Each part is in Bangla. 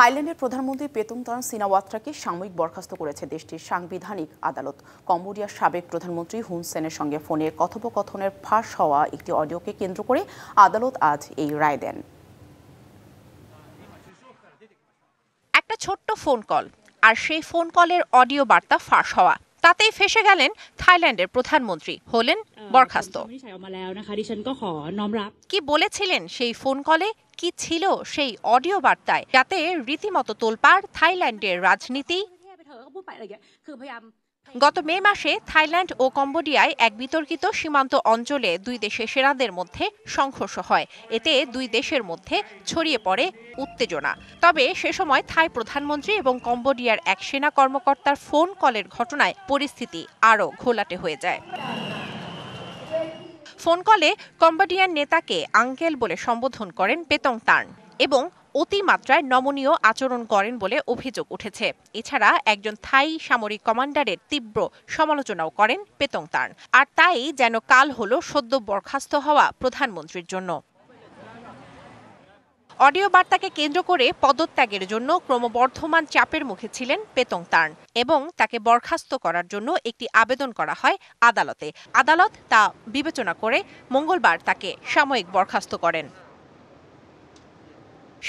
থাইল্যান্ডের প্রধানমন্ত্রী পেতুংতান সিনাওয়াত্রাকে সাময়িক বরখাস্ত করেছে দেশটির সাংবিধানিক আদালত। কম্বোডিয়ার সাবেক প্রধানমন্ত্রী হুন সেনের সঙ্গে ফোনে কথোপকথনের ফাঁস হওয়া একটি অডিওকে কেন্দ্র করে আদালত আজ এই রায় দেন। একটা ছোট্ট ফোন কল আর সেই ফোন কলের অডিও বার্তা ফাঁস হওয়া, তাতেই ফেঁসে গেলেন থাইল্যান্ডের প্রধানমন্ত্রী, হলেন বরখাস্ত। কি বলেছিলেন সেই ফোন কলে, কি ছিল সেই অডিও বার্তায়, যাতে রীতিমতো তোলপাড় থাইল্যান্ডের রাজনীতি। গত মে মাসে থাইল্যান্ড ও কম্বোডিয়ায় এক বিতর্কিত সীমান্ত অঞ্চলে দুই দেশের সেনাদের মধ্যে সংঘর্ষ হয়। এতে দুই দেশের মধ্যে ছড়িয়ে পড়ে উত্তেজনা। তবে সে সময় থাই প্রধানমন্ত্রী এবং কম্বোডিয়ার এক সেনা কর্মকর্তার ফোন কলের ঘটনায় পরিস্থিতি আরও ঘোলাটে হয়ে যায়। ফোন কলে কম্বোডিয়ান নেতাকে আঙ্কেল বলে সম্বোধন করেন পেতংতান এবং অতিমাত্রায় নমনীয় আচরণ করেন বলে অভিযোগ উঠেছে। এছাড়া একজন থাই সামরিক কমান্ডারের তীব্র সমালোচনাও করেন পেতংতান। আর তাই যেন কাল হলো সদ্য বরখাস্ত হওয়া প্রধানমন্ত্রীর জন্য। অডিও বার্তাকে কেন্দ্র করে পদত্যাগের জন্য ক্রমবর্ধমান চাপের মুখে ছিলেন পেতংতান এবং তাকে বরখাস্ত করার জন্য একটি আবেদন করা হয় আদালতে। আদালত তা বিবেচনা করে মঙ্গলবার তাকে সাময়িক বরখাস্ত করেন।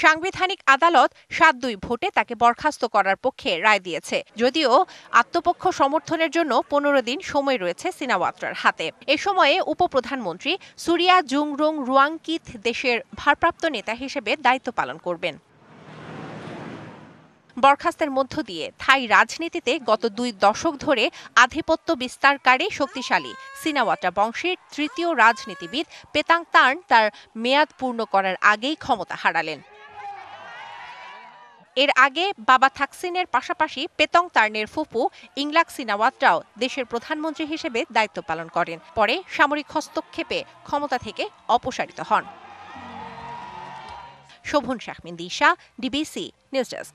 সাংবিধানিক আদালত ৭-২ ভোটে তাকে বরখাস্ত করার পক্ষে রায় দিয়েছে। যদিও আত্মপক্ষ সমর্থনের জন্য ১৫ দিন সময় রয়েছে সিনাওয়াত্রার হাতে। এ সময়ে উপপ্রধানমন্ত্রী সুরিয়া জুংরুং রুয়াংকিথ দেশের ভারপ্রাপ্ত নেতা হিসেবে দায়িত্ব পালন করবেন। বরখাস্তের মধ্য দিয়ে থাই রাজনীতিতে গত ২ দশক ধরে আধিপত্য বিস্তারকারী শক্তিশালী সিনাওয়াত্রা বংশের তৃতীয় রাজনীতিবিদ পেতাংতান তার মেয়াদ পূর্ণ করার আগেই ক্ষমতা হারালেন। এর আগে বাবা থাকসিনের পাশাপাশি পেতংতানের ফুফু ইংলাক সিনাওয়াত্রাও দেশের প্রধানমন্ত্রী হিসেবে দায়িত্ব পালন করেন। পরে সামরিক হস্তক্ষেপে ক্ষমতা থেকে অপসারিত হন। শোভন শাহমিন দিশা, ডিবিসি নিউজ ডেস্ক।